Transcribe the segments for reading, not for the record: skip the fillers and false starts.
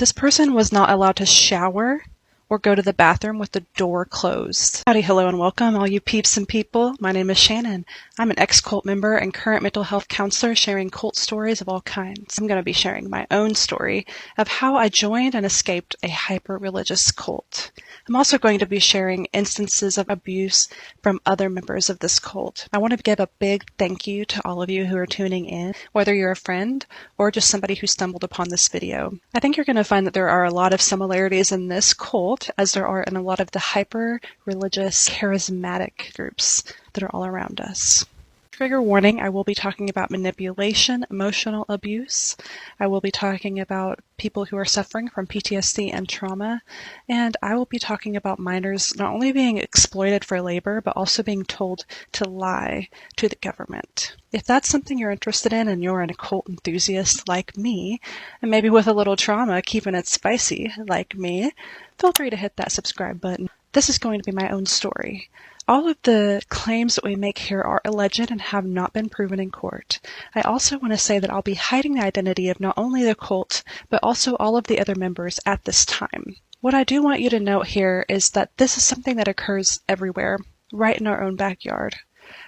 This person was not allowed to shower or go to the bathroom with the door closed. Howdy, hello, and welcome, all you peeps and people. My name is Shannon. I'm an ex-cult member and current mental health counselor sharing cult stories of all kinds. I'm going to be sharing my own story of how I joined and escaped a hyper-religious cult. I'm also going to be sharing instances of abuse from other members of this cult. I want to give a big thank you to all of you who are tuning in, whether you're a friend or just somebody who stumbled upon this video. I think you're going to find that there are a lot of similarities in this cult as there are in a lot of the hyper-religious, charismatic groups that are all around us. Trigger warning, I will be talking about manipulation, emotional abuse. I will be talking about people who are suffering from PTSD and trauma. And I will be talking about minors not only being exploited for labor, but also being told to lie to the government. If that's something you're interested in and you're an occult enthusiast like me, and maybe with a little trauma, keeping it spicy like me, feel free to hit that subscribe button. This is going to be my own story. All of the claims that we make here are alleged and have not been proven in court. I also want to say that I'll be hiding the identity of not only the cult, but also all of the other members at this time. What I do want you to note here is that this is something that occurs everywhere, right in our own backyard.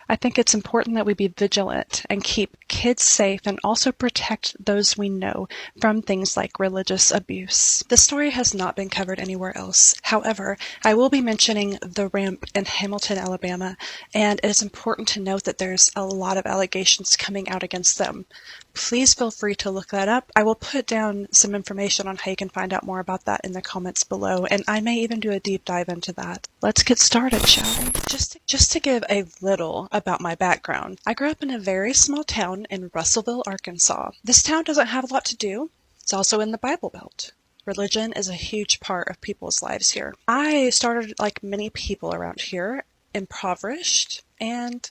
I think it's important that we be vigilant and keep kids safe and also protect those we know from things like religious abuse. This story has not been covered anywhere else. However, I will be mentioning the ramp in Hamilton, Alabama, and it is important to note that there's a lot of allegations coming out against them. Please feel free to look that up. I will put down some information on how you can find out more about that in the comments below, and I may even do a deep dive into that. Let's get started, shall we? Just to give a little about my background. I grew up in a very small town in Russellville, Arkansas. This town doesn't have a lot to do. It's also in the Bible Belt. Religion is a huge part of people's lives here. I started, like many people around here, impoverished and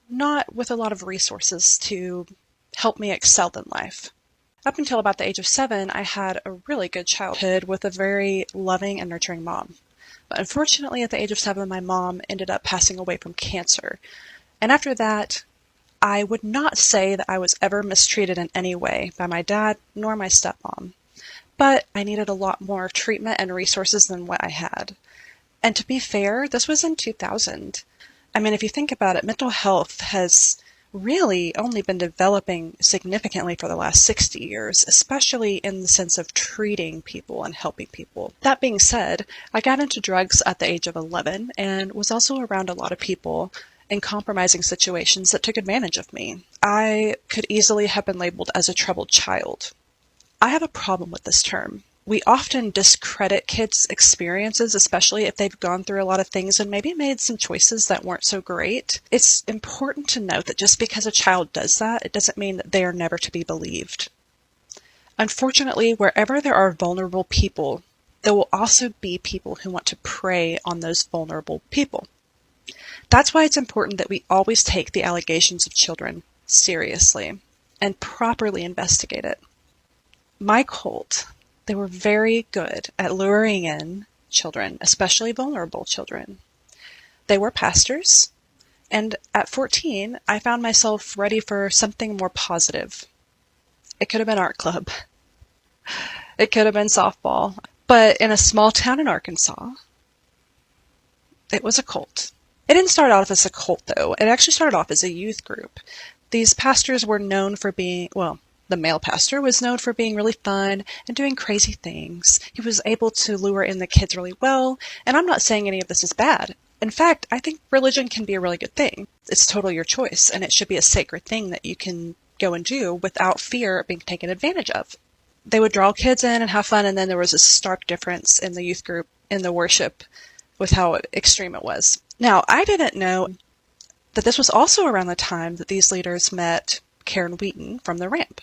not with a lot of resources to help me excel in life. Up until about the age of 7, I had a really good childhood with a very loving and nurturing mom. But unfortunately, at the age of 7, my mom ended up passing away from cancer. And after that, I would not say that I was ever mistreated in any way by my dad nor my stepmom. But I needed a lot more treatment and resources than what I had. And to be fair, this was in 2000. I mean, if you think about it, mental health has really only been developing significantly for the last 60 years, especially in the sense of treating people and helping people. That being said, I got into drugs at the age of 11 and was also around a lot of people in compromising situations that took advantage of me. I could easily have been labeled as a troubled child. I have a problem with this term. We often discredit kids' experiences, especially if they've gone through a lot of things and maybe made some choices that weren't so great. It's important to note that just because a child does that, it doesn't mean that they are never to be believed. Unfortunately, wherever there are vulnerable people, there will also be people who want to prey on those vulnerable people. That's why it's important that we always take the allegations of children seriously and properly investigate it. My cult, they were very good at luring in children, especially vulnerable children. They were pastors, and at 14, I found myself ready for something more positive. It could have been art club. It could have been softball. But in a small town in Arkansas, it was a cult. It didn't start off as a cult, though. It actually started off as a youth group. These pastors were known for being, the male pastor was known for being really fun and doing crazy things. He was able to lure in the kids really well, and I'm not saying any of this is bad. In fact, I think religion can be a really good thing. It's totally your choice, and it should be a sacred thing that you can go and do without fear of being taken advantage of. They would draw kids in and have fun, and then there was a stark difference in the youth group, in the worship, with how extreme it was. Now, I didn't know that this was also around the time that these leaders met Karen Wheaton from the Ramp.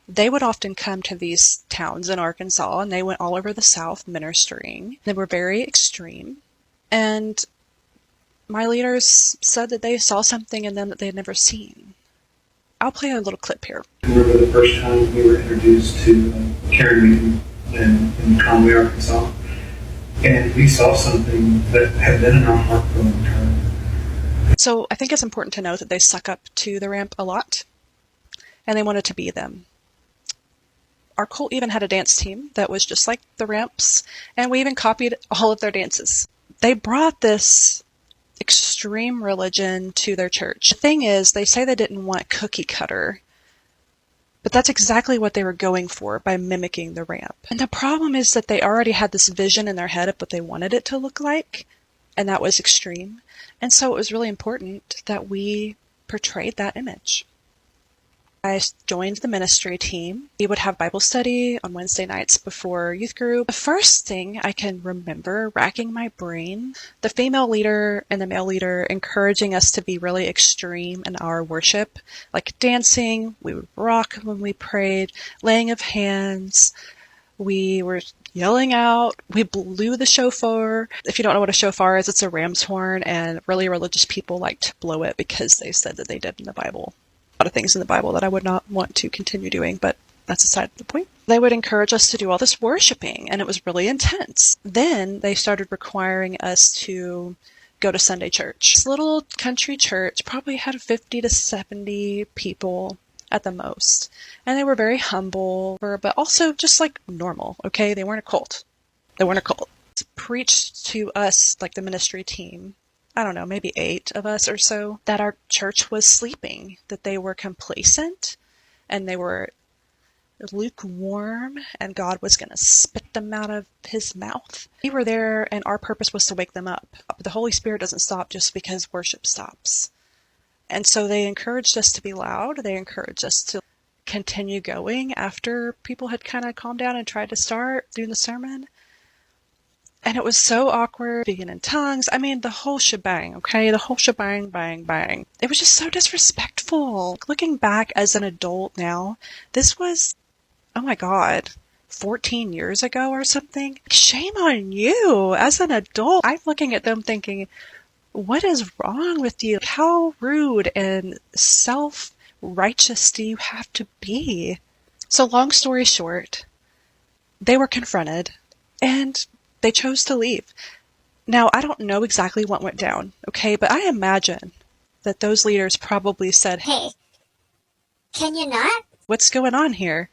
They would often come to these towns in Arkansas, and they went all over the South ministering. They were very extreme, and my leaders said that they saw something in them that they had never seen. I'll play a little clip here. I remember the first time we were introduced to Karen Wheaton in Conway, Arkansas, and we saw something that had been in our heart for a long time. So I think it's important to know that they suck up to the Ramp a lot, and they wanted to be them. Our cult even had a dance team that was just like the Ramps, and we even copied all of their dances. They brought this extreme religion to their church. The thing is, they say they didn't want cookie cutter, but that's exactly what they were going for by mimicking the Ramp. And the problem is that they already had this vision in their head of what they wanted it to look like, and that was extreme. And so it was really important that we portrayed that image. I joined the ministry team. We would have Bible study on Wednesday nights before youth group. The first thing I can remember, racking my brain, the female leader and the male leader encouraging us to be really extreme in our worship, like dancing. We would rock when we prayed, laying of hands. We were yelling out. We blew the shofar. If you don't know what a shofar is, it's a ram's horn, and really religious people like to blow it because they said that they did in the Bible. A lot of things in the Bible that I would not want to continue doing, but that's aside the point. They would encourage us to do all this worshiping, and it was really intense. Then they started requiring us to go to Sunday church. This little country church probably had 50 to 70 people at the most, and they were very humble, but also just like normal, okay? They weren't a cult. It's preached to us, like the ministry team, I don't know, maybe 8 of us or so, that our church was sleeping, that they were complacent, and they were lukewarm, and God was going to spit them out of his mouth. We were there, and our purpose was to wake them up. The Holy Spirit doesn't stop just because worship stops. And so they encouraged us to be loud. They encouraged us to continue going after people had kind of calmed down and tried to start doing the sermon. And it was so awkward, speaking in tongues. I mean, the whole shebang, okay? The whole shebang, bang, bang. It was just so disrespectful. Looking back as an adult now, this was, oh my God, 14 years ago or something. Shame on you as an adult. I'm looking at them thinking, what is wrong with you? How rude and self-righteous do you have to be? So long story short, they were confronted, and they chose to leave. Now, I don't know exactly what went down, okay? But I imagine that those leaders probably said, "Hey, can you not? What's going on here?"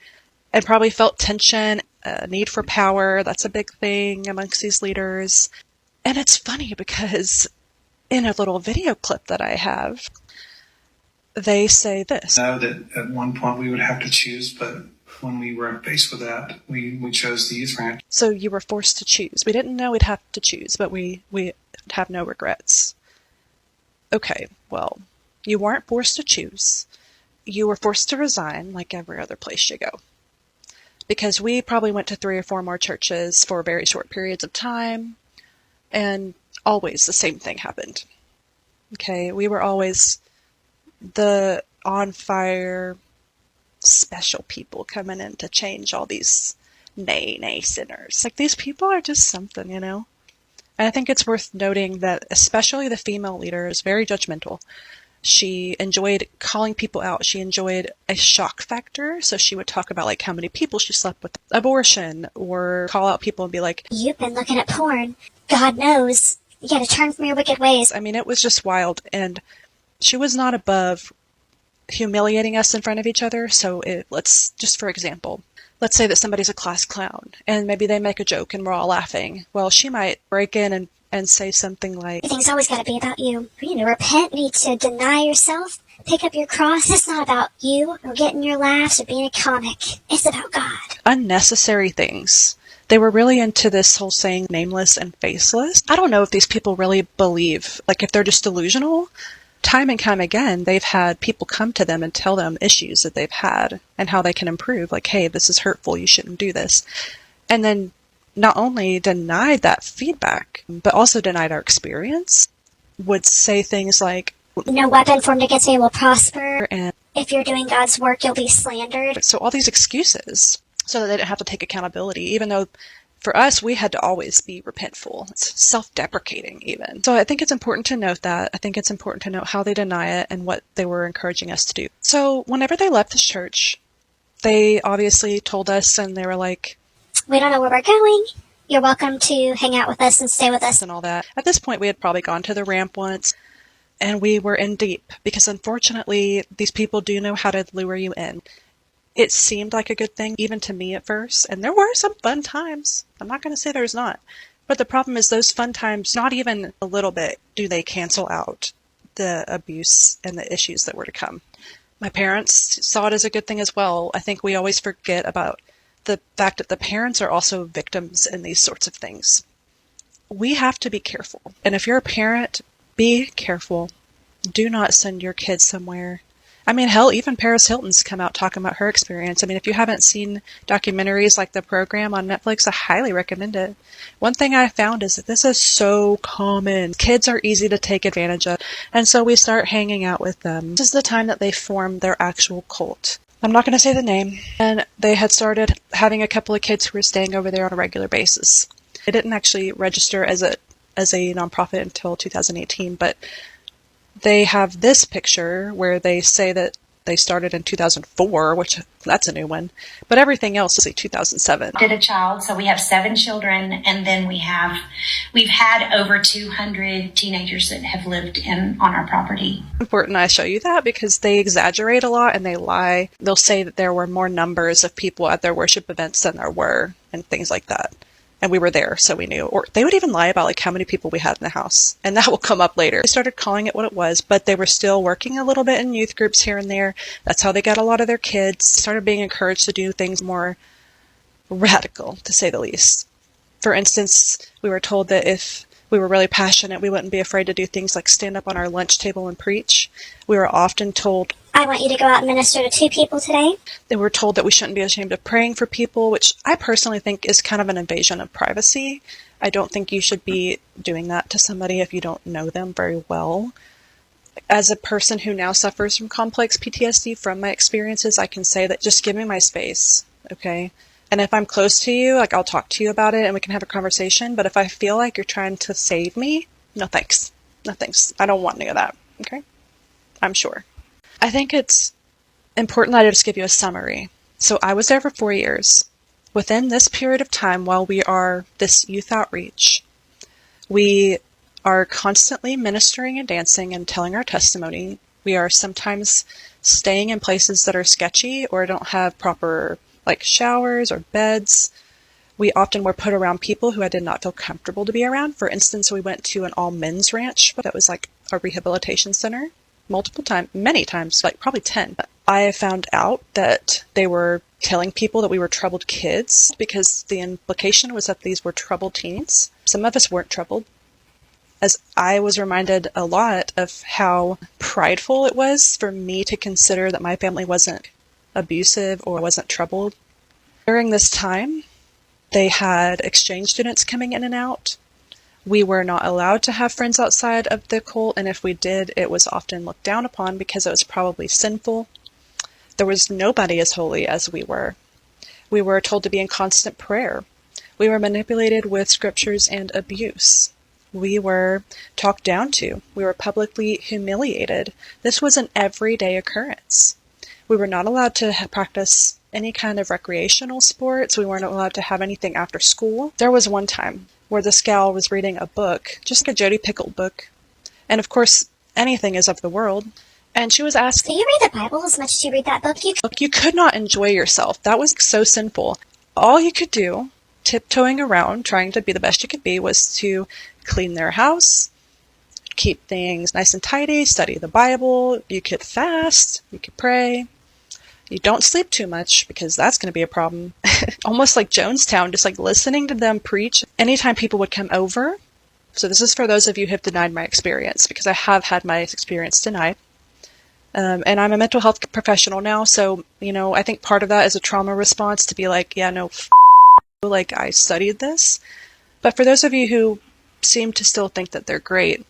And probably felt tension, a need for power. That's a big thing amongst these leaders. And it's funny because in a little video clip that I have, they say this. I know that at one point we would have to choose, but when we were faced with that, we chose the youth ranch. So you were forced to choose. We didn't know we'd have to choose, but we have no regrets. Okay, well, you weren't forced to choose. You were forced to resign like every other place you go. Because we probably went to 3 or 4 more churches for very short periods of time, and always the same thing happened. Okay, we were always the on fire special people coming in to change all these nay sinners. Like, these people are just something, you know? And I think it's worth noting that especially the female leader is very judgmental. She enjoyed calling people out. She enjoyed a shock factor. So she would talk about like how many people she slept with, abortion, or call out people and be like, "You've been looking at porn. God knows. You gotta turn from your wicked ways." I mean, it was just wild. And she was not above humiliating us in front of each other. So let's just, for example, let's say that somebody's a class clown and maybe they make a joke and we're all laughing. Well, she might break in and say something like, "Everything's always gotta be about you. You need to repent, you need to deny yourself, pick up your cross. It's not about you or getting your laughs or being a comic. It's about God." Unnecessary things. They were really into this whole saying nameless and faceless. I don't know if these people really believe, like if they're just delusional. Time and time again, they've had people come to them and tell them issues that they've had and how they can improve. Like, hey, this is hurtful. You shouldn't do this. And then not only denied that feedback, but also denied our experience, would say things like, "No weapon formed against me will prosper. and If you're doing God's work, you'll be slandered." so all these excuses so that they didn't have to take accountability, even though for us, we had to always be repentful. It's self-deprecating even. So I think it's important to note that. I think it's important to note how they deny it and what they were encouraging us to do. So whenever they left this church, they obviously told us, and they were like, "We don't know where we're going. You're welcome to hang out with us and stay with us." and all that. At this point, we had probably gone to the ramp once, and we were in deep because unfortunately, these people do know how to lure you in. It seemed like a good thing, even to me at first, and there were some fun times. I'm not going to say there's not. But the problem is those fun times, not even a little bit do they cancel out the abuse and the issues that were to come. My parents saw it as a good thing as well. I think we always forget about the fact that the parents are also victims in these sorts of things. We have to be careful. And if you're a parent, be careful. Do not send your kids somewhere. I mean, hell, even Paris Hilton's come out talking about her experience. I mean, if you haven't seen documentaries like The Program on Netflix, I highly recommend it. One thing I found is that this is so common. Kids are easy to take advantage of, and so we start hanging out with them. This is the time that they form their actual cult. I'm not going to say the name. And they had started having a couple of kids who were staying over there on a regular basis. They didn't actually register as a nonprofit until 2018, but they have this picture where they say that they started in 2004, which that's a new one, but everything else is 2007. Did a child, so we have 7 children, and then we've had over 200 teenagers that have lived on our property. It's important I show you that because they exaggerate a lot and they lie. They'll say that there were more numbers of people at their worship events than there were, and things like that. And we were there, so we knew. Or they would even lie about like how many people we had in the house. And that will come up later. They started calling it what it was, but they were still working a little bit in youth groups here and there. That's how they got a lot of their kids. Started being encouraged to do things more radical, to say the least. For instance, we were told that if we were really passionate, we wouldn't be afraid to do things like stand up on our lunch table and preach. We were often told, I want you to go out and minister to 2 people today. They were told that we shouldn't be ashamed of praying for people, which I personally think is kind of an invasion of privacy. I don't think you should be doing that to somebody if you don't know them very well. As a person who now suffers from complex PTSD from my experiences, I can say that just give me my space, okay? And if I'm close to you, like I'll talk to you about it and we can have a conversation. But if I feel like you're trying to save me, no thanks. No thanks. I don't want any of that, okay? I'm sure. I think it's important that I just give you a summary. So I was there for 4 years. Within this period of time, while we are this youth outreach, we are constantly ministering and dancing and telling our testimony. We are sometimes staying in places that are sketchy or don't have proper like showers or beds. We often were put around people who I did not feel comfortable to be around. For instance, we went to an all-men's ranch that was like a rehabilitation center. Many times, like probably 10. I found out that they were telling people that we were troubled kids because the implication was that these were troubled teens. Some of us weren't troubled. As I was reminded a lot of how prideful it was for me to consider that my family wasn't abusive or wasn't troubled. During this time, they had exchange students coming in and out. We were not allowed to have friends outside of the cult, and if we did, it was often looked down upon because it was probably sinful. There was nobody as holy as we were. We were told to be in constant prayer. We were manipulated with scriptures and abuse. We were talked down to. We were publicly humiliated. This was an everyday occurrence. We were not allowed to practice any kind of recreational sports. We weren't allowed to have anything after school. There was one time where this gal was reading a book, just like a Jodi Picoult book. And of course, anything is of the world. And she was asked, Do you read the Bible as much as you read that book? You could not enjoy yourself. That was so sinful. All you could do, tiptoeing around, trying to be the best you could be, was to clean their house, keep things nice and tidy, study the Bible. You could fast, you could pray. You don't sleep too much because that's going to be a problem. Almost like Jonestown, just like listening to them preach. Anytime people would come over, so this is for those of you who have denied my experience, because I have had my experience denied. And I'm a mental health professional now, so, I think part of that is a trauma response to be like, yeah, no, like I studied this. But for those of you who seem to still think that they're great,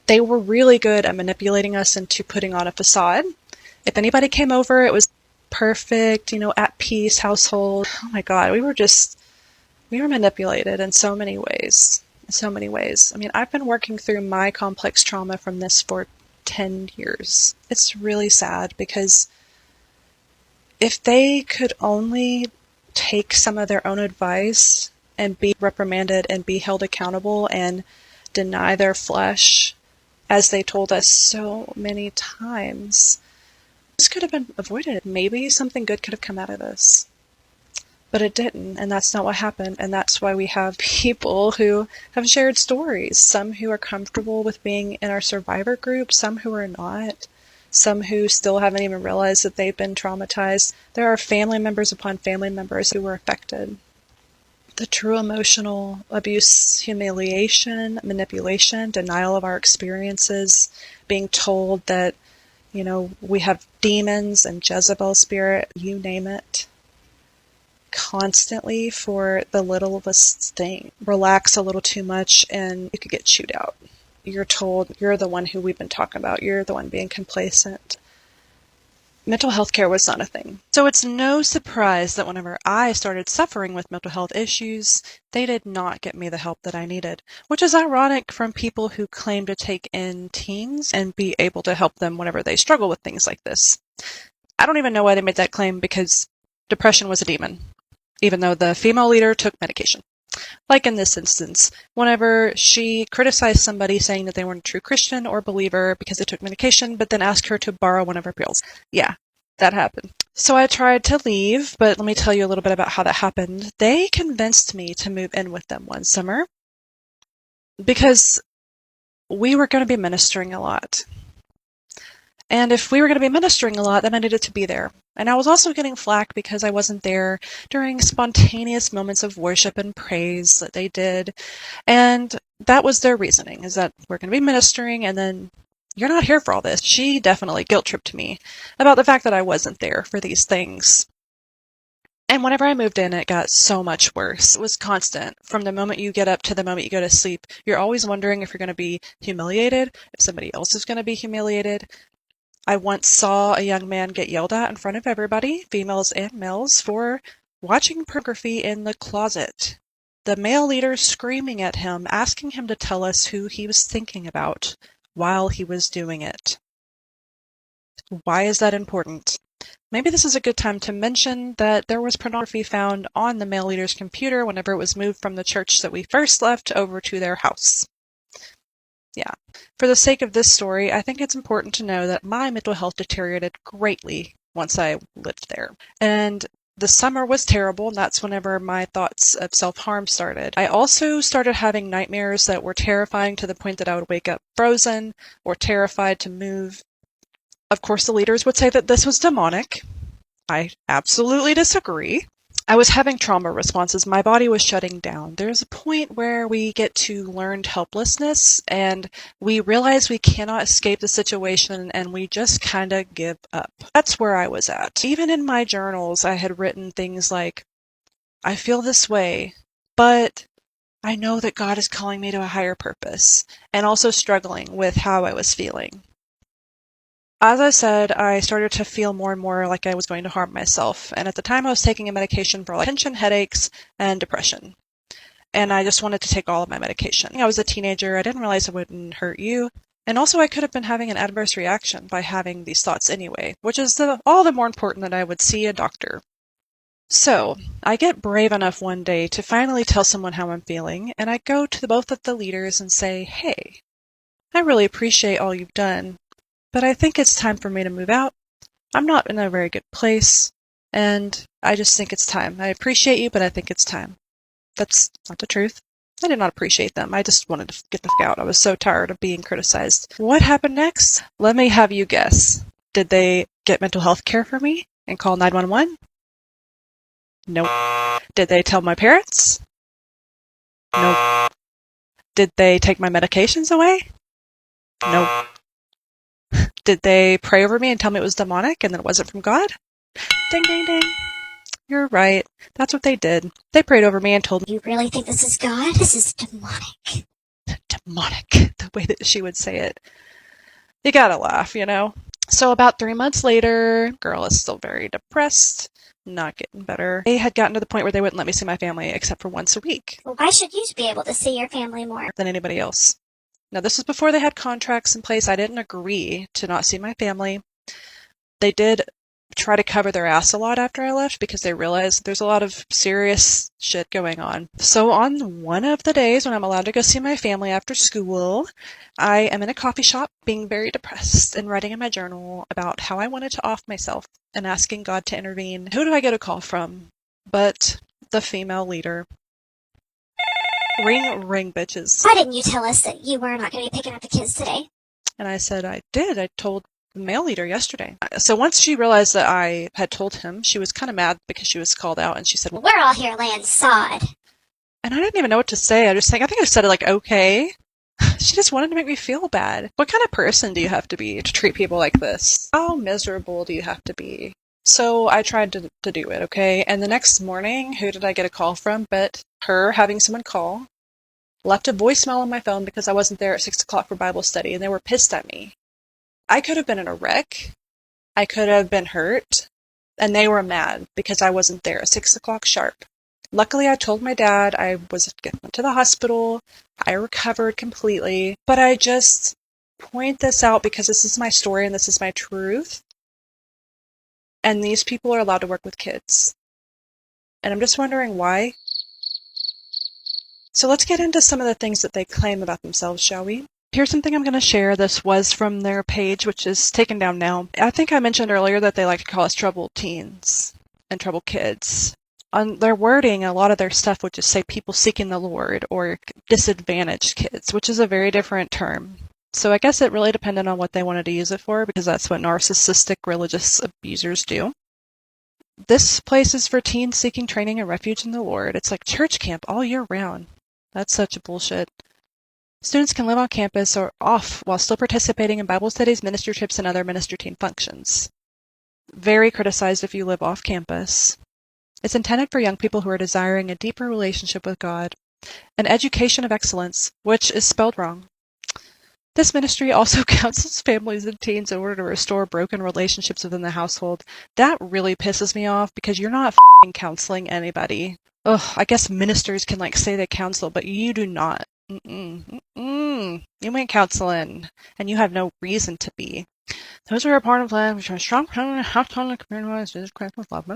they were really good at manipulating us into putting on a facade. If anybody came over, it was perfect, at peace household. Oh my God, we were manipulated in so many ways. I mean, I've been working through my complex trauma from this for 10 years. It's really sad because if they could only take some of their own advice and be reprimanded and be held accountable and deny their flesh, as they told us so many times, This could have been avoided. Maybe something good could have come out of this. But it didn't, and that's not what happened, and that's why we have people who have shared stories. Some who are comfortable with being in our survivor group, some who are not, some who still haven't even realized that they've been traumatized. There are family members upon family members who were affected. The true emotional abuse, humiliation, manipulation, denial of our experiences, being told that, we have demons and Jezebel spirit, you name it, constantly for the littlest thing. Relax a little too much and you could get chewed out. You're told you're the one who we've been talking about. You're the one being complacent. Mental health care was not a thing. So it's no surprise that whenever I started suffering with mental health issues, they did not get me the help that I needed, which is ironic from people who claim to take in teens and be able to help them whenever they struggle with things like this. I don't even know why they made that claim, because depression was a demon, even though the female leader took medication. Like in this instance, whenever she criticized somebody saying that they weren't a true Christian or believer because they took medication, but then asked her to borrow one of her pills. Yeah, that happened. So I tried to leave, but let me tell you a little bit about how that happened. They convinced me to move in with them one summer because we were going to be ministering a lot. And if we were going to be ministering a lot, then I needed to be there. And I was also getting flack because I wasn't there during spontaneous moments of worship and praise that they did. And that was their reasoning, is that we're going to be ministering and then you're not here for all this. She definitely guilt-tripped me about the fact that I wasn't there for these things. And whenever I moved in, it got so much worse. It was constant. From the moment you get up to the moment you go to sleep, you're always wondering if you're going to be humiliated, if somebody else is going to be humiliated. I once saw a young man get yelled at in front of everybody, females and males, for watching pornography in the closet. The male leader screaming at him, asking him to tell us who he was thinking about while he was doing it. Why is that important? Maybe this is a good time to mention that there was pornography found on the male leader's computer whenever it was moved from the church that we first left over to their house. Yeah. For the sake of this story, I think it's important to know that my mental health deteriorated greatly once I lived there. And the summer was terrible, and that's whenever my thoughts of self-harm started. I also started having nightmares that were terrifying to the point that I would wake up frozen or terrified to move. Of course, the leaders would say that this was demonic. I absolutely disagree. I was having trauma responses. My body was shutting down. There's a point where we get to learned helplessness and we realize we cannot escape the situation and we just kind of give up. That's where I was at. Even in my journals, I had written things like, I feel this way, but I know that God is calling me to a higher purpose, and also struggling with how I was feeling. As I said, I started to feel more and more like I was going to harm myself, and at the time I was taking a medication for tension, headaches, and depression. And I just wanted to take all of my medication. I was a teenager, I didn't realize it wouldn't hurt you, and also I could have been having an adverse reaction by having these thoughts anyway, which is all the more important that I would see a doctor. So, I get brave enough one day to finally tell someone how I'm feeling, and I go to both of the leaders and say, hey, I really appreciate all you've done, but I think it's time for me to move out. I'm not in a very good place, and I just think it's time. I appreciate you, but I think it's time. That's not the truth. I did not appreciate them. I just wanted to get the fuck out. I was so tired of being criticized. What happened next? Let me have you guess. Did they get mental health care for me and call 911? Nope. Did they tell my parents? Nope. Did they take my medications away? Nope. Did they pray over me and tell me it was demonic and that it wasn't from God? Ding, ding, ding. You're right. That's what they did. They prayed over me and told me, You really think this is God? This is demonic. demonic, the way that she would say it. You gotta laugh, you know? So about 3 months later, girl is still very depressed, not getting better. They had gotten to the point where they wouldn't let me see my family except for once a week. Well, why should you be able to see your family more than anybody else? Now, this was before they had contracts in place. I didn't agree to not see my family. They did try to cover their ass a lot after I left because they realized there's a lot of serious shit going on. So on one of the days when I'm allowed to go see my family after school, I am in a coffee shop being very depressed and writing in my journal about how I wanted to off myself and asking God to intervene. Who do I get a call from but the female leader? Ring, ring, bitches. Why didn't you tell us that you were not going to be picking up the kids today? And I said, I did. I told the male leader yesterday. So once she realized that I had told him, she was kind of mad because she was called out, and she said, well, We're all here laying sod. and I didn't even know what to say. I think I said it like, okay. She just wanted to make me feel bad. What kind of person do you have to be to treat people like this? How miserable do you have to be? So I tried to do it, okay? And the next morning, who did I get a call from but her having someone call, left a voicemail on my phone because I wasn't there at 6 o'clock for Bible study, and they were pissed at me. I could have been in a wreck. I could have been hurt. And they were mad because I wasn't there at 6 o'clock sharp. Luckily, I told my dad I went to the hospital. I recovered completely. But I just point this out because this is my story and this is my truth. And these people are allowed to work with kids. And I'm just wondering why. So let's get into some of the things that they claim about themselves, shall we? Here's something I'm going to share. This was from their page, which is taken down now. I think I mentioned earlier that they like to call us troubled teens and troubled kids. On their wording, a lot of their stuff would just say people seeking the Lord or disadvantaged kids, which is a very different term. So I guess it really depended on what they wanted to use it for, because that's what narcissistic religious abusers do. This place is for teens seeking training and refuge in the Lord. It's like church camp all year round. That's such bullshit. Students can live on campus or off while still participating in Bible studies, ministry trips, and other ministry team functions. Very criticized if you live off campus. It's intended for young people who are desiring a deeper relationship with God, an education of excellence, which is spelled wrong. This ministry also counsels families and teens in order to restore broken relationships within the household. That really pisses me off because you're not f***ing counseling anybody. Ugh, I guess ministers can say they counsel, but you do not. You ain't counseling, and you have no reason to be. Those are a part of plan, which are strong, half ton of community Jesus Christ with love.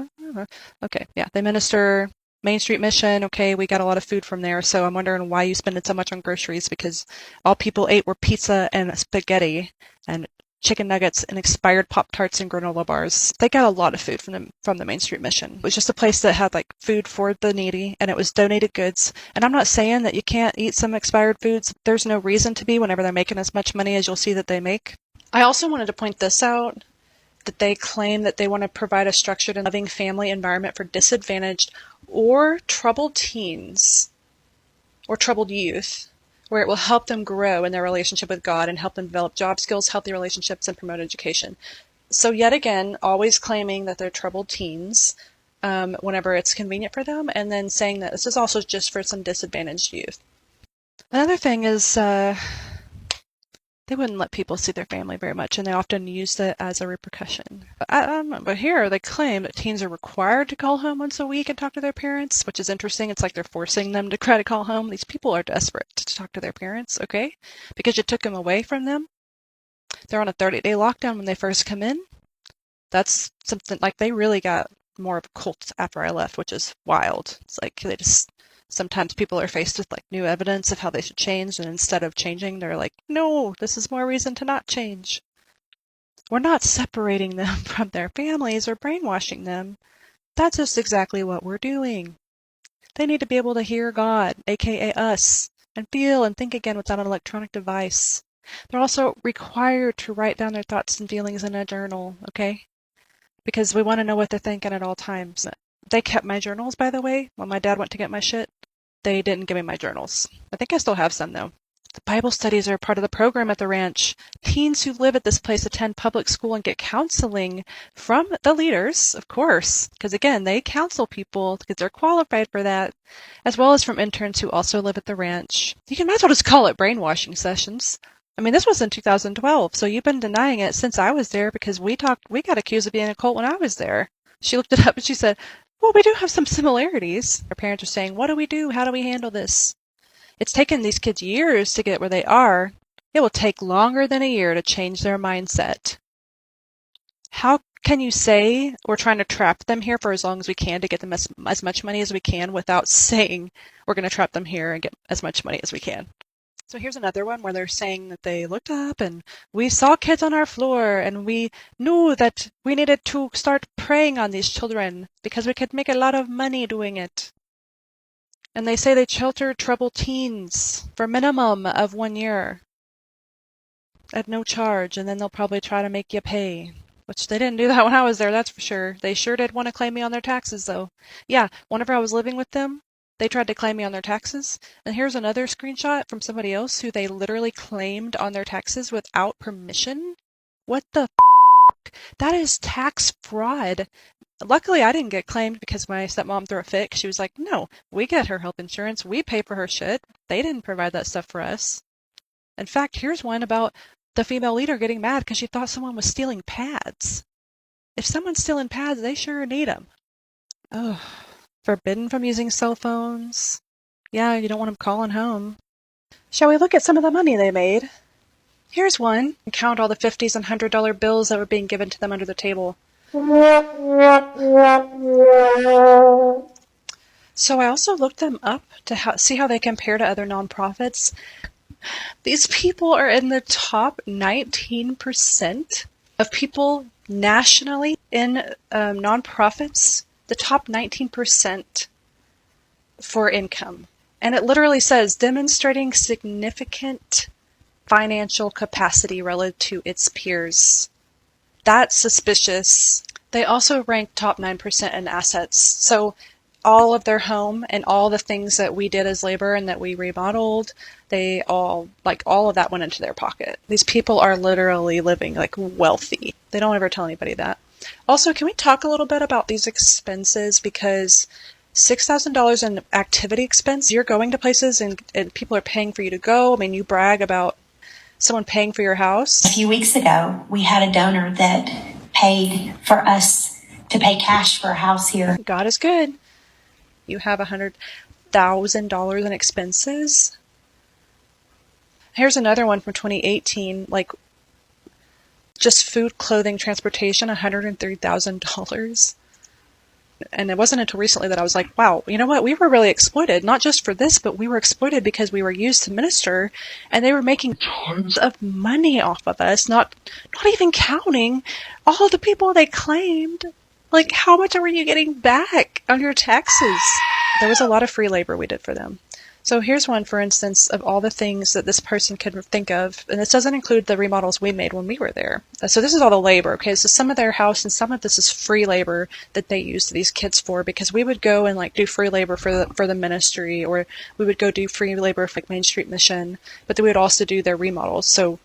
Okay, yeah, they minister Main Street Mission. Okay, we got a lot of food from there, so I'm wondering why you spending so much on groceries, because all people ate were pizza and spaghetti and chicken nuggets and expired Pop-Tarts and granola bars. They got a lot of food from the Main Street Mission. It was just a place that had food for the needy, and it was donated goods. And I'm not saying that you can't eat some expired foods. There's no reason to be whenever they're making as much money as you'll see that they make. I also wanted to point this out, that they claim that they want to provide a structured and loving family environment for disadvantaged or troubled teens or troubled youth, where it will help them grow in their relationship with God and help them develop job skills, healthy relationships, and promote education. So yet again, always claiming that they're troubled teens whenever it's convenient for them, and then saying that this is also just for some disadvantaged youth. Another thing is they wouldn't let people see their family very much, and they often used it as a repercussion. But here they claim that teens are required to call home once a week and talk to their parents, which is interesting. It's like they're forcing them to try to call home. These people are desperate to talk to their parents, okay? Because you took them away from them. They're on a 30-day lockdown when they first come in. That's something, they really got more of a cult after I left, which is wild. It's they just... Sometimes people are faced with new evidence of how they should change, and instead of changing, they're like, no, this is more reason to not change. We're not separating them from their families or brainwashing them. That's just exactly what we're doing. They need to be able to hear God, aka us, and feel and think again without an electronic device. They're also required to write down their thoughts and feelings in a journal, okay? Because we want to know what they're thinking at all times. They kept my journals, by the way, when my dad went to get my shit. They didn't give me my journals. I think I still have some, though. The Bible studies are part of the program at the ranch. Teens who live at this place attend public school and get counseling from the leaders, of course, because, again, they counsel people because they're qualified for that, as well as from interns who also live at the ranch. You might as well just call it brainwashing sessions. I mean, this was in 2012, so you've been denying it since I was there because we got accused of being a cult when I was there. She looked it up and she said, well, we do have some similarities. Our parents are saying, what do we do? How do we handle this? It's taken these kids years to get where they are. It will take longer than a year to change their mindset. How Can you say we're trying to trap them here for as long as we can to get them as much money as we can without saying we're going to trap them here and get as much money as we can? So here's another one where they're saying that they looked up and we saw kids on our floor and we knew that we needed to start preying on these children because we could make a lot of money doing it. And they say they shelter troubled teens for a minimum of 1 year at no charge, and then they'll probably try to make you pay. Which they didn't do that when I was there, that's for sure. They sure did want to claim me on their taxes, though. Yeah, whenever I was living with them, they tried to claim me on their taxes. And here's another screenshot from somebody else who they literally claimed on their taxes without permission. What the f***? That is tax fraud. Luckily, I didn't get claimed because my stepmom threw a fit. She was like, no, we get her health insurance. We pay for her shit. They didn't provide that stuff for us. In fact, here's one about the female leader getting mad because she thought someone was stealing pads. If someone's stealing pads, they sure need them. Oh, forbidden from using cell phones. Yeah, you don't want them calling home. Shall we look at some of the money they made? Here's one. Count all the 50s and $100 bills that were being given to them under the table. So I also looked them up to see how they compare to other nonprofits. These people are in the top 19% of people nationally in nonprofits, the top 19% for income. And it literally says, demonstrating significant financial capacity relative to its peers. That's suspicious. They also rank top 9% in assets. So all of their home and all the things that we did as labor and that we remodeled, they all of that went into their pocket. These people are literally living like wealthy. They don't ever tell anybody that. Also, can we talk a little bit about these expenses? Because $6,000 in activity expense, you're going to places and people are paying for you to go. I mean, you brag about someone paying for your house. A few weeks ago, we had a donor that paid for us to pay cash for a house here. God is good. You have $100,000 in expenses. Here's another one from 2018, like just food, clothing, transportation, $103,000. And it wasn't until recently that I was like, wow, you know what? We were really exploited, not just for this, but we were exploited because we were used to minister and they were making tons of money off of us, not even counting all the people they claimed. Like, how much were you getting back on your taxes? There was a lot of free labor we did for them. So here's one, for instance, of all the things that this person could think of. And this doesn't include the remodels we made when we were there. So this is all the labor, okay? So some of their house and some of this is free labor that they used these kids for, because we would go and like do free labor for the ministry, or we would go do free labor for like Main Street Mission, but then we would also do their remodels. So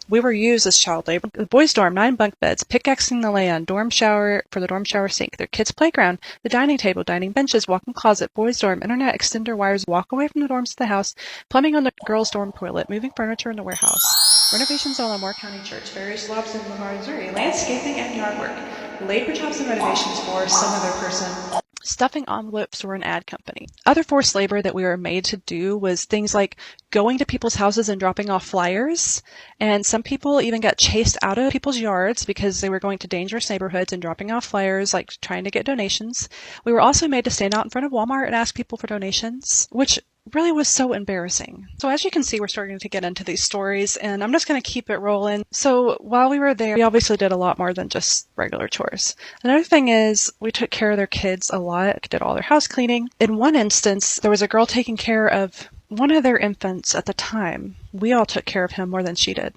we were used as child labor. The boys' dorm, 9 bunk beds, pickaxing the land, dorm shower for the dorm shower sink, their kids' playground, the dining table, dining benches, walk-in closet, boys' dorm, internet extender wires, walk away from the dorms to the house, plumbing on the girls' dorm toilet, moving furniture in the warehouse, renovations on Lamar County Church, various lobs in Lamar, Missouri, landscaping and yard work, labor jobs and renovations for some other person. Stuffing envelopes for an ad company. Other forced labor that we were made to do was things like going to people's houses and dropping off flyers. And some people even got chased out of people's yards because they were going to dangerous neighborhoods and dropping off flyers, like trying to get donations. We were also made to stand out in front of Walmart and ask people for donations, which really was so embarrassing. So as you can see, we're starting to get into these stories, and I'm just going to keep it rolling. So while we were there, we obviously did a lot more than just regular chores. Another thing is we took care of their kids a lot, did all their house cleaning. In one instance, there was a girl taking care of one of their infants at the time. We all took care of him more than she did.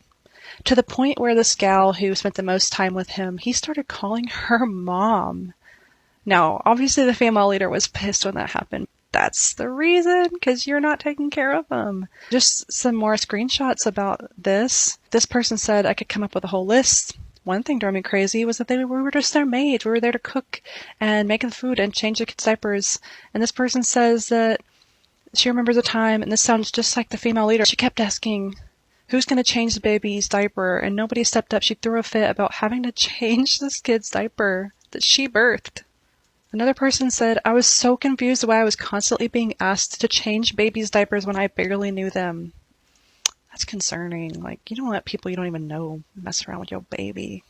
To the point where this gal who spent the most time with him, he started calling her mom. Now, obviously the female leader was pissed when that happened. That's the reason, because you're not taking care of them. Just some more screenshots about this. This person said I could come up with a whole list. One thing drove me crazy was that we were just their maids. We were there to cook and make the food and change the kids' diapers. And this person says that she remembers a time, and this sounds just like the female leader. She kept asking, who's going to change the baby's diaper? And nobody stepped up. She threw a fit about having to change this kid's diaper that she birthed. Another person said, I was so confused why I was constantly being asked to change babies' diapers when I barely knew them. That's concerning. Like, you don't let people you don't even know mess around with your baby.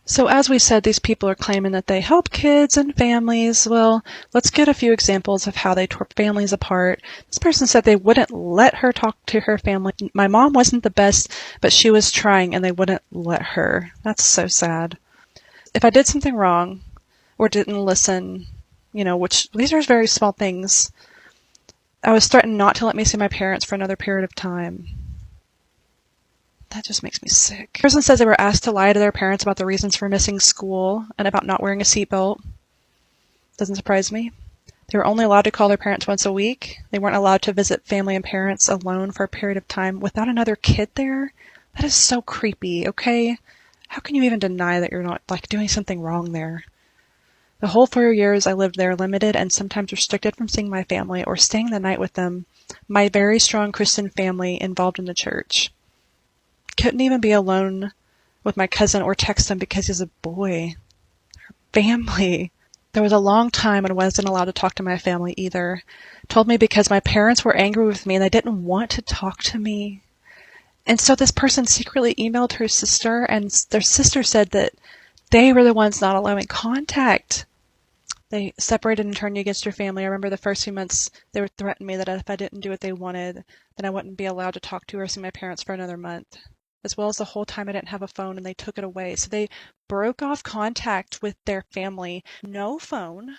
So as we said, these people are claiming that they help kids and families. Well, let's get a few examples of how they tore families apart. This person said they wouldn't let her talk to her family. My mom wasn't the best, but she was trying and they wouldn't let her. That's so sad. If I did something wrong or didn't listen, which these are very small things, I was threatened not to let me see my parents for another period of time. That just makes me sick. The person says they were asked to lie to their parents about the reasons for missing school and about not wearing a seatbelt. Doesn't surprise me. They were only allowed to call their parents once a week. They weren't allowed to visit family and parents alone for a period of time without another kid there. That is so creepy, okay? How can you even deny that you're not, doing something wrong there? The whole 4 years I lived there, limited and sometimes restricted from seeing my family or staying the night with them, my very strong Christian family involved in the church. Couldn't even be alone with my cousin or text him because he's a boy. Her family. There was a long time when I wasn't allowed to talk to my family either. Told me because my parents were angry with me and they didn't want to talk to me. And so this person secretly emailed her sister, and their sister said that they were the ones not allowing contact. They separated and turned you against your family. I remember the first few months they would threaten me that if I didn't do what they wanted, then I wouldn't be allowed to talk to or see my parents for another month. As well as the whole time I didn't have a phone and they took it away. So they broke off contact with their family. No phone.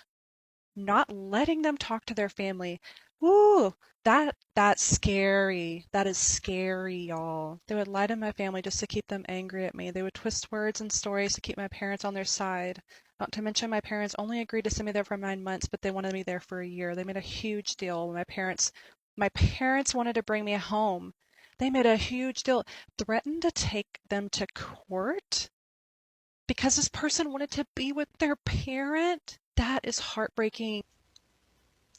Not letting them talk to their family. Woo! That's scary. That is scary, y'all. They would lie to my family just to keep them angry at me. They would twist words and stories to keep my parents on their side. Not to mention my parents only agreed to send me there for 9 months, but they wanted me there for a year. They made a huge deal. My parents wanted to bring me home. They made a huge deal, threatened to take them to court because this person wanted to be with their parent. That is heartbreaking.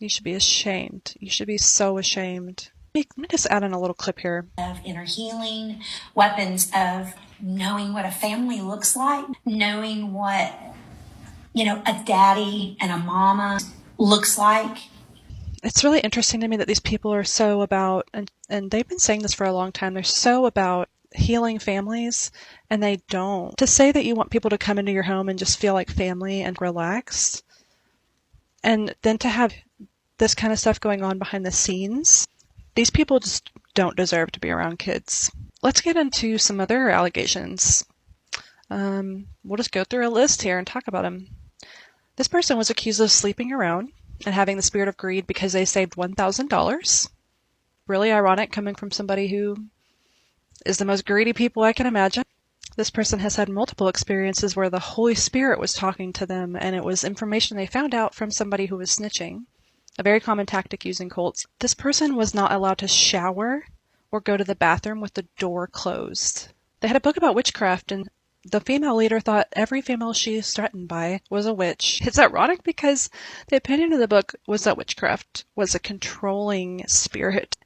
You should be ashamed. You should be so ashamed. Let me just add in a little clip here. Of inner healing, weapons of knowing what a family looks like, knowing what, a daddy and a mama looks like. It's really interesting to me that these people are so about, and they've been saying this for a long time, they're so about healing families, and they don't. To say that you want people to come into your home and just feel like family and relaxed, and then to have this kind of stuff going on behind the scenes, these people just don't deserve to be around kids. Let's get into some other allegations. We'll just go through a list here and talk about them. This person was accused of sleeping around and having the spirit of greed because they saved $1,000. Really ironic coming from somebody who is the most greedy people I can imagine. This person has had multiple experiences where the Holy Spirit was talking to them, and it was information they found out from somebody who was snitching. A very common tactic used in cults. This person was not allowed to shower or go to the bathroom with the door closed. They had a book about witchcraft, and the female leader thought every female she is threatened by was a witch. It's ironic because the opinion of the book was that witchcraft was a controlling spirit.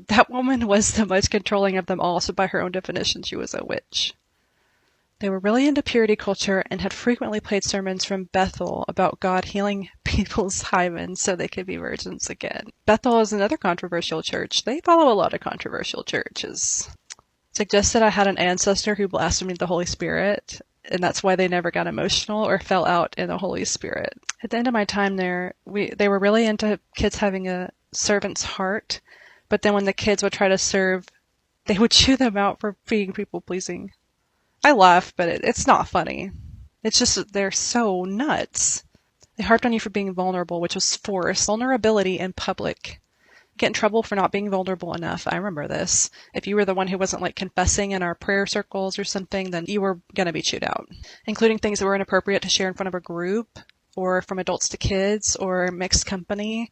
That woman was the most controlling of them all, so by her own definition, she was a witch. They were really into purity culture and had frequently played sermons from Bethel about God healing people's hymens so they could be virgins again. Bethel is another controversial church. They follow a lot of controversial churches. Suggested I had an ancestor who blasphemed the Holy Spirit, and that's why they never got emotional or fell out in the Holy Spirit. At the end of my time there, they were really into kids having a servant's heart, but then when the kids would try to serve, they would chew them out for being people-pleasing. I laugh, but it's not funny. It's just that they're so nuts. They harped on you for being vulnerable, which was forced. Vulnerability in public. Get in trouble for not being vulnerable enough. I remember this. If you were the one who wasn't confessing in our prayer circles or something, then you were going to be chewed out. Including things that were inappropriate to share in front of a group, or from adults to kids, or mixed company.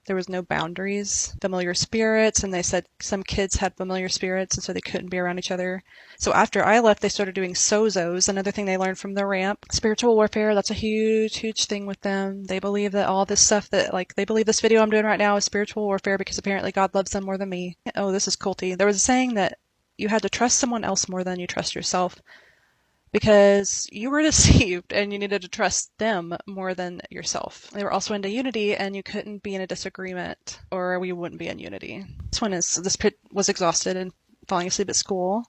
There was no boundaries. Familiar spirits, and they said some kids had familiar spirits, and so they couldn't be around each other. So after I left, they started doing sozos, another thing they learned from the ramp. Spiritual warfare, that's a huge, huge thing with them. They believe that all this stuff they believe this video I'm doing right now is spiritual warfare because apparently God loves them more than me. Oh, this is culty. There was a saying that you had to trust someone else more than you trust yourself, because you were deceived and you needed to trust them more than yourself. They were also into unity, and you couldn't be in a disagreement or we wouldn't be in unity. This pit was exhausted and falling asleep at school.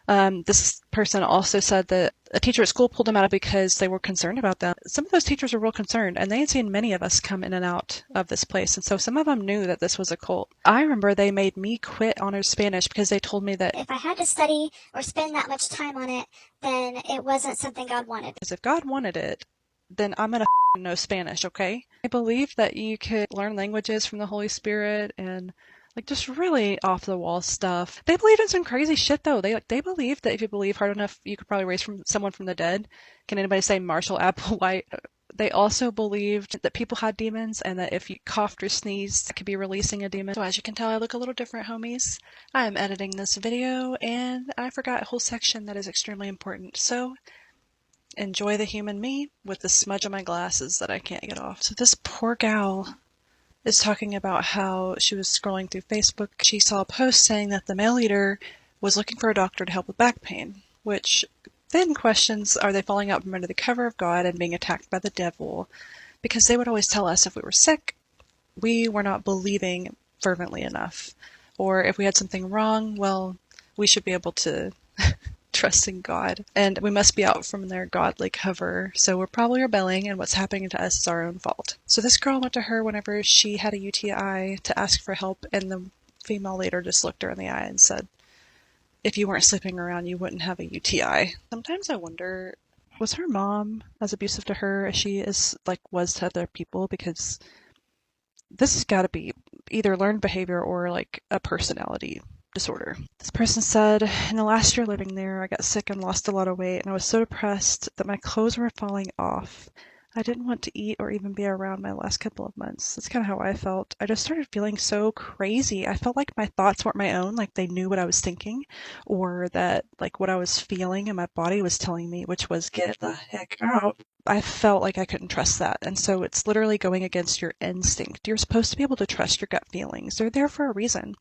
This person also said that a teacher at school pulled them out because they were concerned about them. Some of those teachers were real concerned, and they had seen many of us come in and out of this place, and so some of them knew that this was a cult. I remember they made me quit honors Spanish because they told me that If I had to study or spend that much time on it, then it wasn't something God wanted. if God wanted it, then I'm gonna know Spanish, okay? I believe that you could learn languages from the Holy Spirit and like just really off the wall stuff. They believe in some crazy shit though. They believe that if you believe hard enough, you could probably raise someone from the dead. Can anybody say Marshall Applewhite? They also believed that people had demons and that if you coughed or sneezed, it could be releasing a demon. So as you can tell, I look a little different, homies. I am editing this video and I forgot a whole section that is extremely important. So enjoy the human me with the smudge on my glasses that I can't get off. So this poor gal is talking about how she was scrolling through Facebook. She saw a post saying that the male leader was looking for a doctor to help with back pain, which then questions, are they falling out from under the cover of God and being attacked by the devil? Because they would always tell us if we were sick, we were not believing fervently enough. Or if we had something wrong, well, we should be able to trust in God, and we must be out from their godly cover, so we're probably rebelling, and what's happening to us is our own fault. So this girl went to her whenever she had a UTI to ask for help, and the female leader just looked her in the eye and said, if you weren't sleeping around, you wouldn't have a UTI. Sometimes I wonder, was her mom as abusive to her as she was to other people? Because this has got to be either learned behavior or like a personality disorder. This person said, in the last year living there, I got sick and lost a lot of weight, and I was so depressed that my clothes were falling off. I didn't want to eat or even be around my last couple of months. That's kind of how I felt. I just started feeling so crazy. I felt like my thoughts weren't my own, like they knew what I was thinking, or that like what I was feeling and my body was telling me, which was get the heck out. I felt like I couldn't trust that. And so it's literally going against your instinct. You're supposed to be able to trust your gut feelings. They're there for a reason.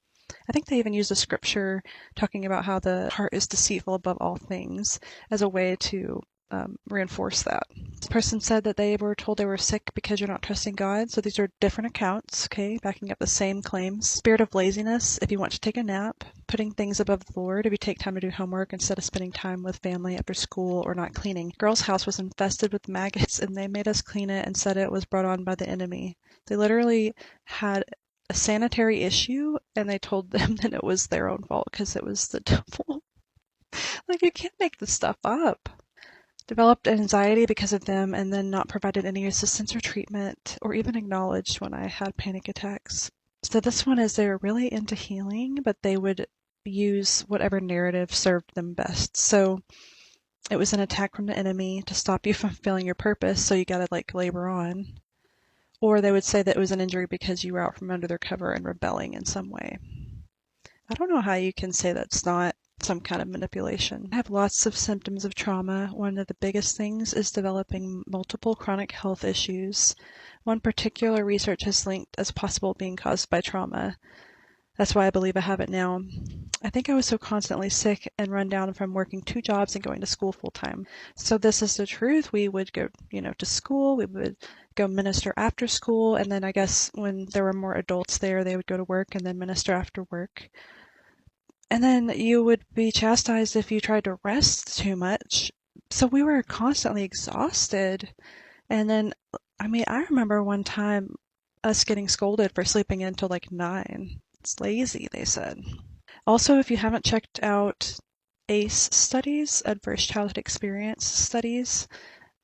I think they even use a scripture talking about how the heart is deceitful above all things as a way to reinforce that. This person said that they were told they were sick because you're not trusting God. So these are different accounts, okay, backing up the same claims. Spirit of laziness, if you want to take a nap. Putting things above the Lord, if you take time to do homework instead of spending time with family after school or not cleaning. Girl's house was infested with maggots and they made us clean it and said it was brought on by the enemy. They literally had a sanitary issue and they told them that it was their own fault because it was the devil. Like, you can't make this stuff up. Developed anxiety because of them and then not provided any assistance or treatment or even acknowledged when I had panic attacks. So this one is they're really into healing, but they would use whatever narrative served them best. So it was an attack from the enemy to stop you from fulfilling your purpose, so you gotta like labor on. Or they would say that it was an injury because you were out from under their cover and rebelling in some way. I don't know how you can say that's not some kind of manipulation. I have lots of symptoms of trauma. One of the biggest things is developing multiple chronic health issues. One particular research has linked as possible being caused by trauma. That's why I believe I have it now. I think I was so constantly sick and run down from working 2 jobs and going to school full time. So this is the truth. We would go, to school. We would go minister after school. And then I guess when there were more adults there, they would go to work and then minister after work. And then you would be chastised if you tried to rest too much. So we were constantly exhausted. And then, I remember one time us getting scolded for sleeping until like 9. It's lazy, they said. Also, if you haven't checked out ACE studies, Adverse Childhood Experience studies,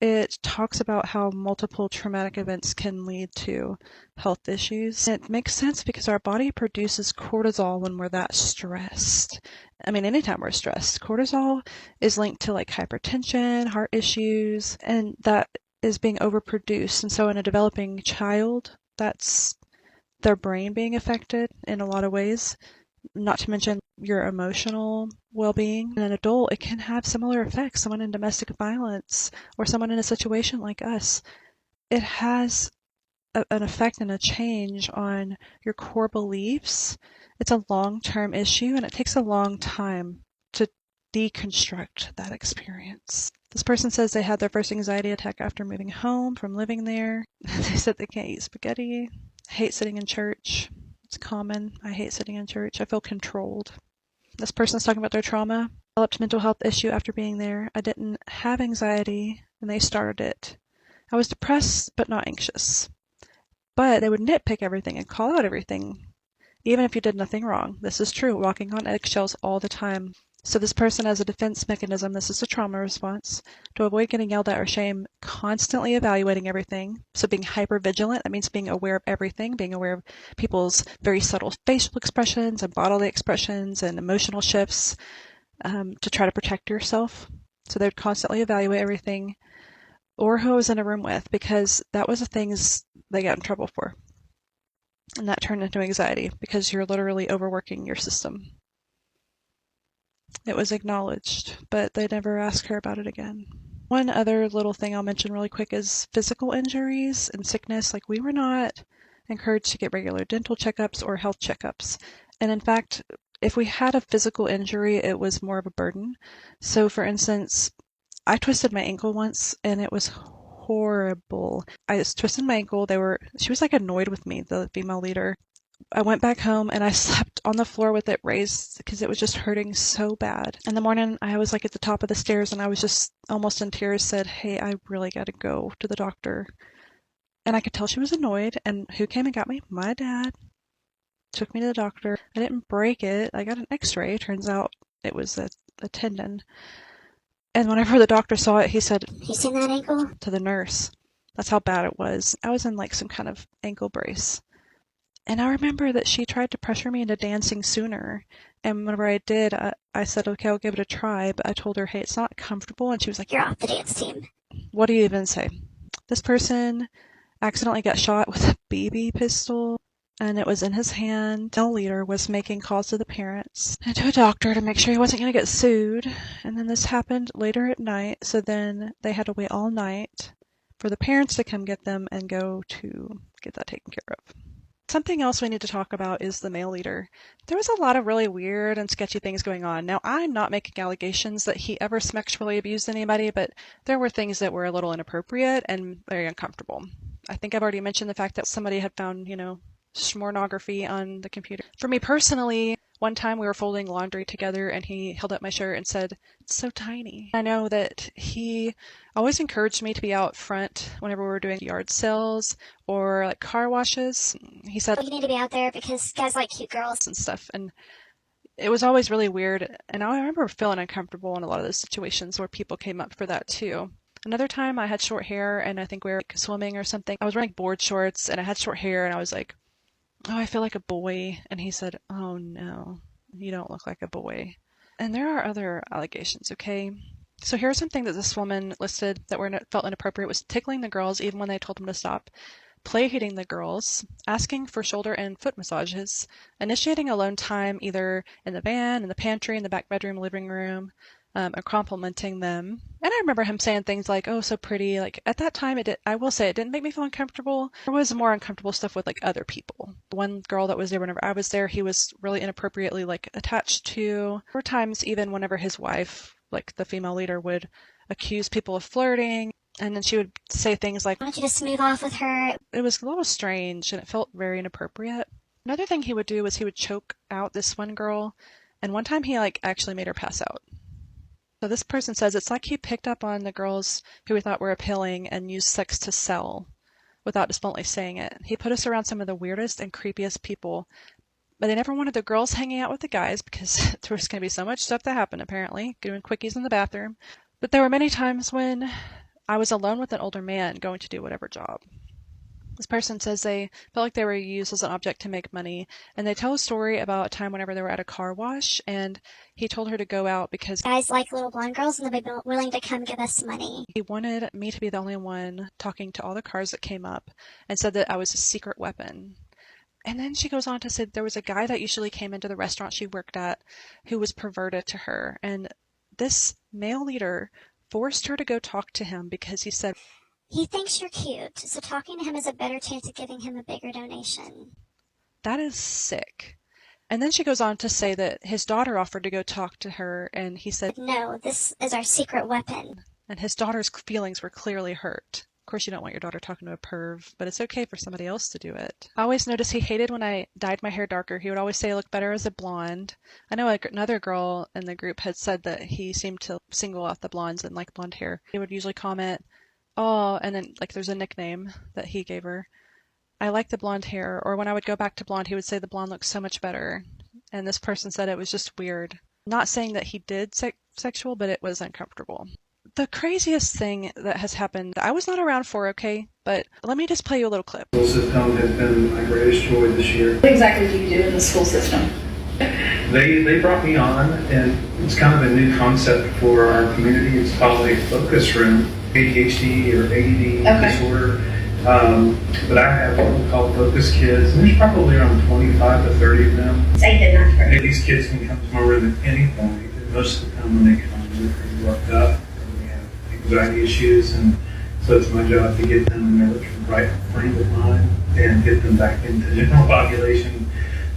it talks about how multiple traumatic events can lead to health issues. It makes sense because our body produces cortisol when we're that stressed. Anytime we're stressed, cortisol is linked to like hypertension, heart issues, and that is being overproduced. And so in a developing child, that's their brain being affected in a lot of ways, not to mention your emotional well-being. In an adult, it can have similar effects. Someone in domestic violence or someone in a situation like us, it has an effect and a change on your core beliefs. It's a long-term issue and it takes a long time to deconstruct that experience. This person says they had their first anxiety attack after moving home from living there. They said they can't eat spaghetti. Hate sitting in church. It's common. I hate sitting in church. I feel controlled. This person's talking about their trauma. Developed mental health issue after being there. I didn't have anxiety, and they started it. I was depressed, but not anxious. But they would nitpick everything and call out everything, even if you did nothing wrong. This is true, walking on eggshells all the time. So this person has a defense mechanism, this is a trauma response, to avoid getting yelled at or shamed, constantly evaluating everything. So being hyper-vigilant, that means being aware of everything, being aware of people's very subtle facial expressions and bodily expressions and emotional shifts, to try to protect yourself. So they would constantly evaluate everything, or who I was in a room with, because that was the things they got in trouble for. And that turned into anxiety because you're literally overworking your system. It was acknowledged, but they never asked her about it again. One other little thing I'll mention really quick is physical injuries and sickness. Like, we were not encouraged to get regular dental checkups or health checkups. And in fact, if we had a physical injury, it was more of a burden. So for instance, I twisted my ankle once and it was horrible. I just twisted my ankle. She was like annoyed with me, the female leader. I went back home and I slept on the floor with it raised because it was just hurting so bad. In the morning, I was like at the top of the stairs and I was just almost in tears, said, "Hey, I really got to go to the doctor." And I could tell she was annoyed. And who came and got me? My dad. Took me to the doctor. I didn't break it. I got an x-ray. Turns out it was a tendon. And whenever the doctor saw it, he said, You seen that ankle? to the nurse. That's how bad it was. I was in like some kind of ankle brace. And I remember that she tried to pressure me into dancing sooner. And whenever I did, I said, okay, I'll give it a try. But I told her, hey, it's not comfortable. And she was like, You're off the dance team. what do you even say? This person accidentally got shot with a BB pistol, and it was in his hand. The leader was making calls to the parents and to a doctor to make sure he wasn't going to get sued. And then this happened later at night. So then they had to wait all night for the parents to come get them and go to get that taken care of. Something else we need to talk about is the male leader. There was a lot of really weird and sketchy things going on. Now, I'm not making allegations that he ever sexually abused anybody, but there were things that were a little inappropriate and very uncomfortable. I think I've already mentioned the fact that somebody had found, pornography on the computer. For me personally, one time we were folding laundry together and he held up my shirt and said, "It's so tiny." I know that he always encouraged me to be out front whenever we were doing yard sales or like car washes. He said, You need to be out there because guys like cute girls. and stuff. And it was always really weird. And I remember feeling uncomfortable in a lot of those situations where people came up for that too. Another time I had short hair and I think we were like swimming or something. I was wearing board shorts and I had short hair and I was like, "Oh, I feel like a boy." And he said, "Oh no, you don't look like a boy." And there are other allegations, okay? So here's something that this woman listed that felt inappropriate: was tickling the girls even when they told them to stop, play hitting the girls, asking for shoulder and foot massages, initiating alone time either in the van, in the pantry, in the back bedroom, living room, or complimenting them. And I remember him saying things like, "Oh, so pretty." Like at that time, I will say it didn't make me feel uncomfortable. There was more uncomfortable stuff with like other people. The one girl that was there whenever I was there, he was really inappropriately like attached to. There were times even whenever his wife, like the female leader, would accuse people of flirting. And then she would say things like, Why don't you just move off with her? it was a little strange and it felt very inappropriate. Another thing he would do was he would choke out this one girl. And one time he like actually made her pass out. So this person says it's like he picked up on the girls who he thought were appealing and used sex to sell without just bluntly saying it. He put us around some of the weirdest and creepiest people, but they never wanted the girls hanging out with the guys because there was going to be so much stuff that happened, apparently, doing quickies in the bathroom. But there were many times when I was alone with an older man going to do whatever job. This person says they felt like they were used as an object to make money, and they tell a story about a time whenever they were at a car wash, and he told her to go out because Guys like little blonde girls and they'll be willing to come give us money. he wanted me to be the only one talking to all the cars that came up, and said that I was a secret weapon. And then she goes on to say that there was a guy that usually came into the restaurant she worked at who was perverted to her, and this male leader forced her to go talk to him because he said, He thinks you're cute, so talking to him is a better chance of giving him a bigger donation. "That is sick." And then she goes on to say that his daughter offered to go talk to her, and he said, No, this is our secret weapon. and his daughter's feelings were clearly hurt. course, you don't want your daughter talking to a perv, but it's okay for somebody else to do it. I always noticed he hated when I dyed my hair darker. He would always say I look better as a blonde. I know another girl in the group had said that he seemed to single out the blondes and like blonde hair. He would usually comment, oh, and then like there's a nickname that he gave her. I like the blonde hair. Or when I would go back to blonde, he would say the blonde looks so much better. And this person said it was just weird. Not saying that he did sexual, but it was uncomfortable. The craziest thing that has happened, I was not around for, okay? But let me just play you a little clip. The school system has been my greatest joy this year. What exactly do you do in the school system? They brought me on, and it's kind of a new concept for our community. It's called a focus room, ADHD or ADD disorder. But I have what we call focus kids, and there's probably around 25 to 30 of them. And these kids can come to my room at any point. And most of the time when they come, they're pretty worked up, and they have anxiety issues, and so it's my job to get them in their right frame of mind and get them back into general population.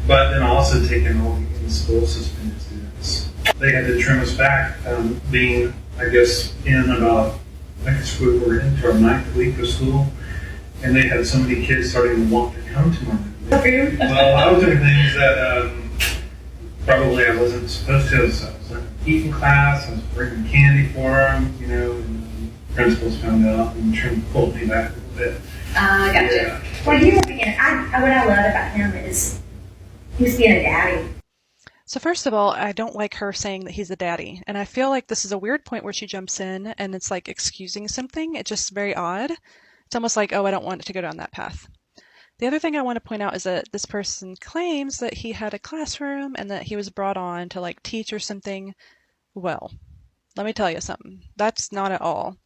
But then also taking all the in-school suspended students. They had to trim us back, being, I guess, in about, I guess we were into our 9th week of school. And they had so many kids starting to want to come to my room. Well, I was doing things that probably I wasn't supposed to. So I was like eating class, I was bringing candy for them, you know, and principals found out and pulled me back a little bit. Gotcha. Yeah. Well, here's the thing. What I love about him is he's being a daddy. So first of all, I don't like her saying that he's a daddy. And I feel like this is a weird point where she jumps in and it's like excusing something. It's just very odd. It's almost like, oh, I don't want it to go down that path. The other thing I want to point out is that this person claims that he had a classroom and that he was brought on to like teach or something. Well, let me tell you something. That's not at all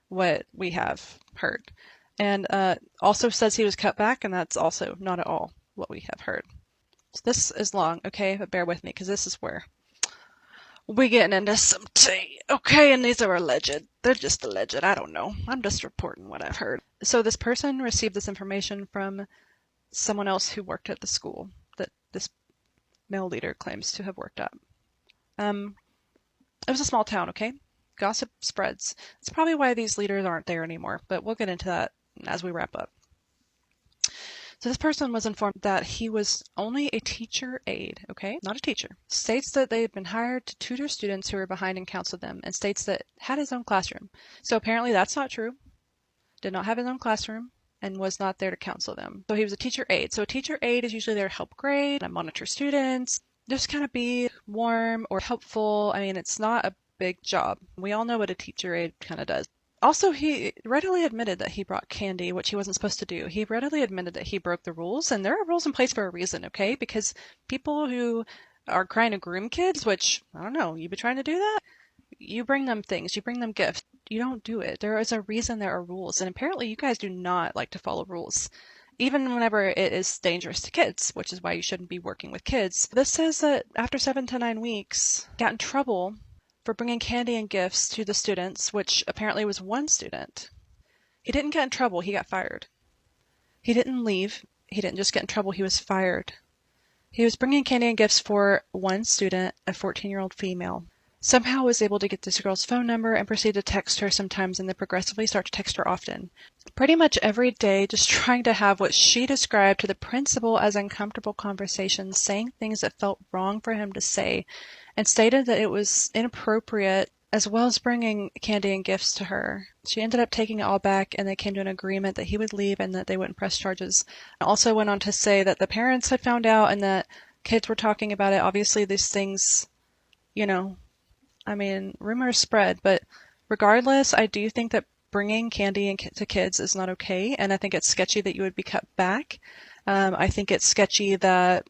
what we have heard. And also says he was cut back, and that's also not at all what we have heard. So this is long, okay? But bear with me, because this is where we're getting into some tea, okay? And these are alleged. They're just alleged. I don't know. I'm just reporting what I've heard. So this person received this information from someone else who worked at the school that this male leader claims to have worked at. It was a small town, okay? Gossip spreads. It's probably why these leaders aren't there anymore, but we'll get into that as we wrap up. So this person was informed that he was only a teacher aide, okay? Not a teacher. States that they had been hired to tutor students who were behind and counsel them, and states that had his own classroom. So apparently that's not true. Did not have his own classroom and was not there to counsel them. So he was a teacher aide. So a teacher aide is usually there to help grade and monitor students, just kind of be warm or helpful. I mean, it's not a big job. We all know what a teacher aide kind of does. Also, he readily admitted that he brought candy, which he wasn't supposed to do. He readily admitted that he broke the rules, and there are rules in place for a reason, okay? Because people who are trying to groom kids, which, I don't know, you been trying to do that? You bring them things, you bring them gifts. You don't do it. There is a reason there are rules, and apparently you guys do not like to follow rules, even whenever it is dangerous to kids, which is why you shouldn't be working with kids. This says that after 7 to 9 weeks, got in trouble for bringing candy and gifts to the students, which apparently was one student. He didn't get in trouble, he got fired. He didn't leave, he didn't just get in trouble, he was fired. He was bringing candy and gifts for one student, a 14-year-old female. Somehow was able to get this girl's phone number and proceed to text her sometimes and then progressively start to text her often. Pretty much every day, just trying to have what she described to the principal as uncomfortable conversations, saying things that felt wrong for him to say, and stated that it was inappropriate, as well as bringing candy and gifts to her. She ended up taking it all back, and they came to an agreement that he would leave and that they wouldn't press charges. Also went on to say that the parents had found out and that kids were talking about it. Obviously, these things, you know, I mean, rumors spread, but regardless, I do think that bringing candy to kids is not okay, and I think it's sketchy that you would be cut back. I think it's sketchy that,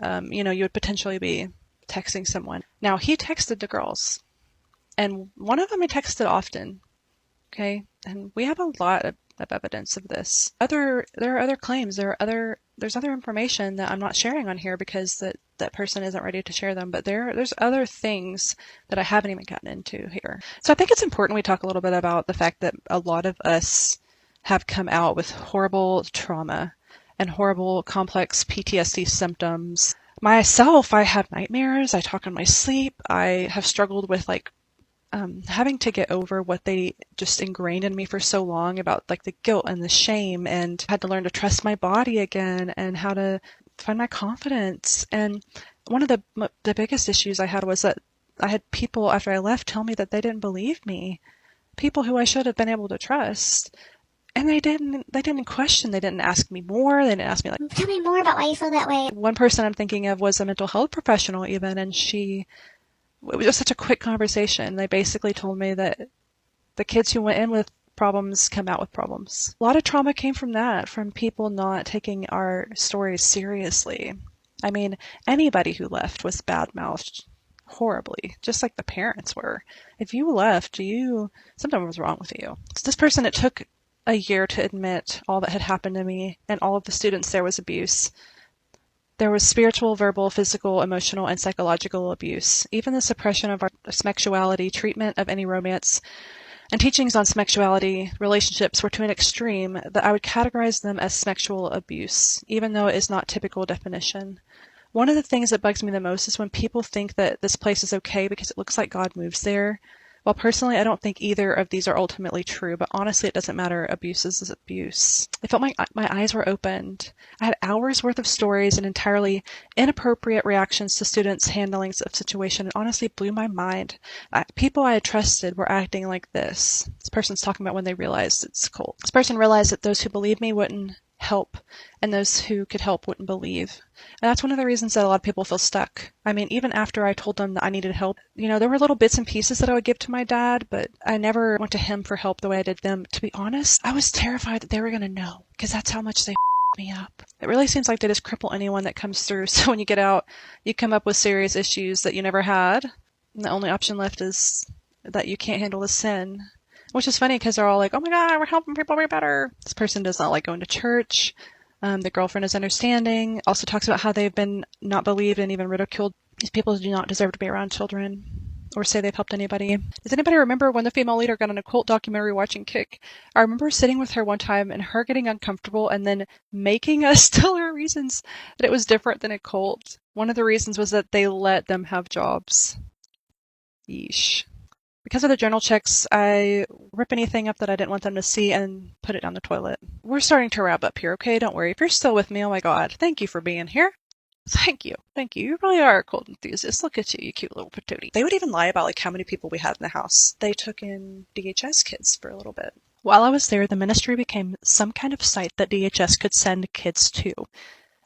you know, you would potentially be texting someone. Now, he texted the girls, and one of them he texted often, okay? And we have a lot of evidence of this. There are other claims, there's other information that I'm not sharing on here because that person isn't ready to share them, but there's other things that I haven't even gotten into here. So I think it's important we talk a little bit about the fact that a lot of us have come out with horrible trauma and horrible complex PTSD symptoms. Myself, I have nightmares, I talk in my sleep, I have struggled with like having to get over what they just ingrained in me for so long about like the guilt and the shame, and had to learn to trust my body again and how to find my confidence. And one of the biggest issues I had was that I had people after I left tell me that they didn't believe me, people who I should have been able to trust. And they didn't question, they didn't ask me more, they didn't ask me like, Tell me more about why you feel that way. one person I'm thinking of was a mental health professional even, and it was just such a quick conversation. They basically told me that the kids who went in with problems come out with problems. A lot of trauma came from that, from people not taking our stories seriously. I mean, anybody who left was bad-mouthed horribly, just like the parents were. If you left, something was wrong with you. So this person, it took a year to admit all that had happened to me, and all of the students there was abuse. There was spiritual, verbal, physical, emotional, and psychological abuse. Even the suppression of our sexuality, treatment of any romance, and teachings on sexuality relationships were to an extreme that I would categorize them as sexual abuse, even though it is not typical definition. One of the things that bugs me the most is when people think that this place is okay because it looks like God moves there. While personally, I don't think either of these are ultimately true, but honestly, it doesn't matter. Abuse is abuse. I felt my eyes were opened. I had hours worth of stories and entirely inappropriate reactions to students' handlings of situation, and honestly blew my mind. People I had trusted were acting like this. This person's talking about when they realized it's cold. This person realized that those who believed me wouldn't help, and those who could help wouldn't believe. And that's one of the reasons that a lot of people feel stuck. I mean, even after I told them that I needed help, there were little bits and pieces that I would give to my dad, but I never went to him for help the way I did them. To be honest, I was terrified that they were going to know, because that's how much they me up. It really seems like they just cripple anyone that comes through. So when you get out, you come up with serious issues that you never had, and the only option left is that you can't handle the sin. Which is funny because they're all like, oh my God, we're helping people be better. This person does not like going to church. The girlfriend is understanding. Also talks about how they've been not believed and even ridiculed. These people do not deserve to be around children or say they've helped anybody. Does anybody remember when the female leader got on a cult documentary watching Kick? I remember sitting with her one time and her getting uncomfortable and then making us tell her reasons that it was different than a cult. One of the reasons was that they let them have jobs. Yeesh. Because of the journal checks, I rip anything up that I didn't want them to see and put it down the toilet. We're starting to wrap up here, okay? Don't worry. If you're still with me, oh my God, thank you for being here. Thank you. Thank you. You really are a cult enthusiast. Look at you, you cute little patootie. They would even lie about like how many people we had in the house. They took in DHS kids for a little bit. While I was there, the ministry became some kind of site that DHS could send kids to.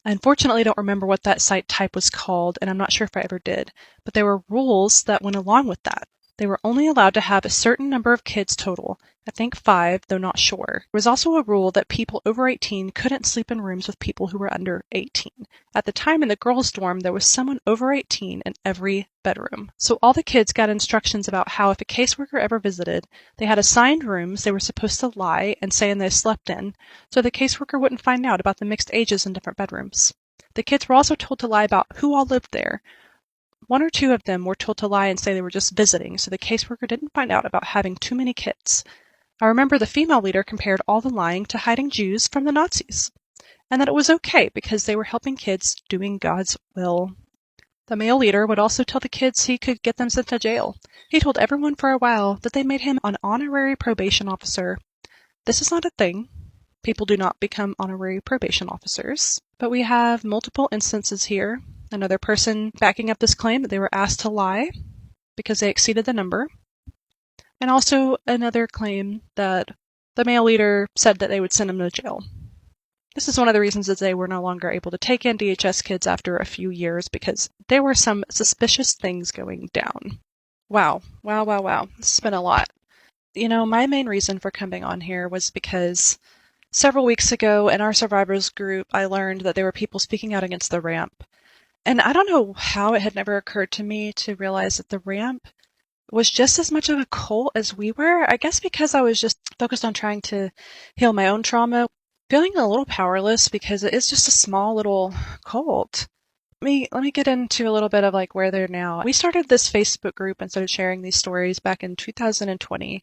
I unfortunately don't remember what that site type was called, and I'm not sure if I ever did, but there were rules that went along with that. They were only allowed to have a certain number of kids total, I think 5, though not sure. There was also a rule that people over 18 couldn't sleep in rooms with people who were under 18. At the time in the girls' dorm, there was someone over 18 in every bedroom. So all the kids got instructions about how if a caseworker ever visited, they had assigned rooms they were supposed to lie and say they slept in, so the caseworker wouldn't find out about the mixed ages in different bedrooms. The kids were also told to lie about who all lived there. 1 or 2 of them were told to lie and say they were just visiting, so the caseworker didn't find out about having too many kids. I remember the female leader compared all the lying to hiding Jews from the Nazis, and that it was okay because they were helping kids doing God's will. The male leader would also tell the kids he could get them sent to jail. He told everyone for a while that they made him an honorary probation officer. This is not a thing. People do not become honorary probation officers. But we have multiple instances here. Another person backing up this claim that they were asked to lie because they exceeded the number. And also another claim that the male leader said that they would send them to jail. This is one of the reasons that they were no longer able to take in DHS kids after a few years because there were some suspicious things going down. Wow. This has been a lot. My main reason for coming on here was because several weeks ago in our survivors group, I learned that there were people speaking out against the ramp. And I don't know how it had never occurred to me to realize that the ramp was just as much of a cult as we were. I guess because I was just focused on trying to heal my own trauma, feeling a little powerless because it is just a small little cult. Let me get into a little bit of like where they're now. We started this Facebook group and started sharing these stories back in 2020,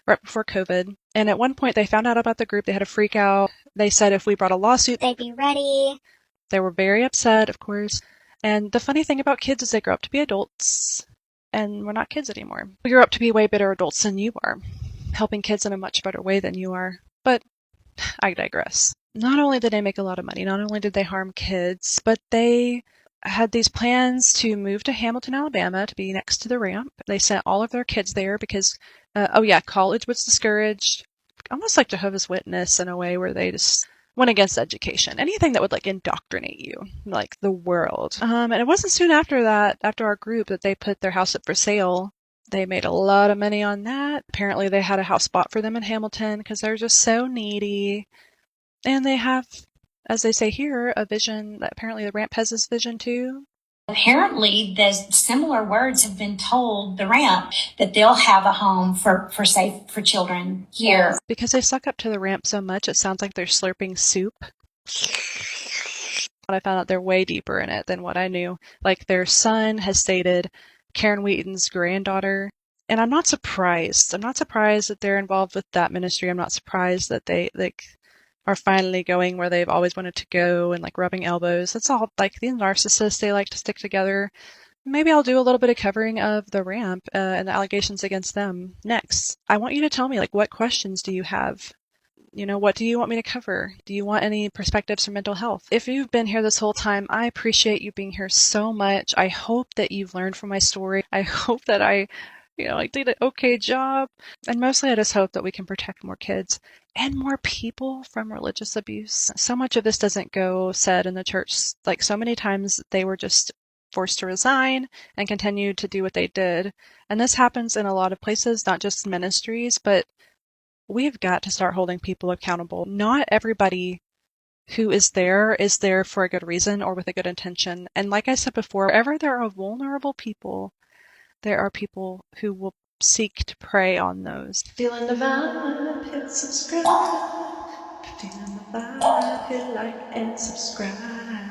right before COVID. And at one point they found out about the group. They had a freak out. They said if we brought a lawsuit, They'd be ready. They were very upset, of course. And the funny thing about kids is they grow up to be adults. and we're not kids anymore. We grew up to be way better adults than you are, helping kids in a much better way than you are. But I digress. Not only did they make a lot of money, not only did they harm kids, but they had these plans to move to Hamilton, Alabama to be next to the ramp. They sent all of their kids there because, college was discouraged, almost like Jehovah's Witness in a way where they just went against education. Anything that would like indoctrinate you, like the world. And it wasn't soon after that, after our group, that they put their house up for sale. They made a lot of money on that. Apparently they had a house bought for them in Hamilton because they're just so needy. And they have, as they say here, a vision that apparently the ramp has this vision too. Apparently, the similar words have been told the ramp that they'll have a home for children here. Because they suck up to the ramp so much, it sounds like they're slurping soup. I found out they're way deeper in it than what I knew. Like their son has stated Karen Wheaton's granddaughter. And I'm not surprised. I'm not surprised that they're involved with that ministry. I'm not surprised that they are finally going where they've always wanted to go and like rubbing elbows. That's all like these narcissists, they like to stick together. Maybe I'll do a little bit of covering of the ramp and the allegations against them next. I want you to tell me, like, what questions do you have? You know, what do you want me to cover? Do you want any perspectives from mental health? If you've been here this whole time, I appreciate you being here so much. I hope that you've learned from my story. I hope that I did an okay job. And mostly I just hope that we can protect more kids and more people from religious abuse. So much of this doesn't go said in the church. Like so many times they were just forced to resign and continue to do what they did. And this happens in a lot of places, not just ministries, but we've got to start holding people accountable. Not everybody who is there for a good reason or with a good intention. And like I said before, wherever there are vulnerable people, there are people who will seek to prey on those. Feeling the vibe, hit subscribe. Feeling the vibe, hit like and subscribe.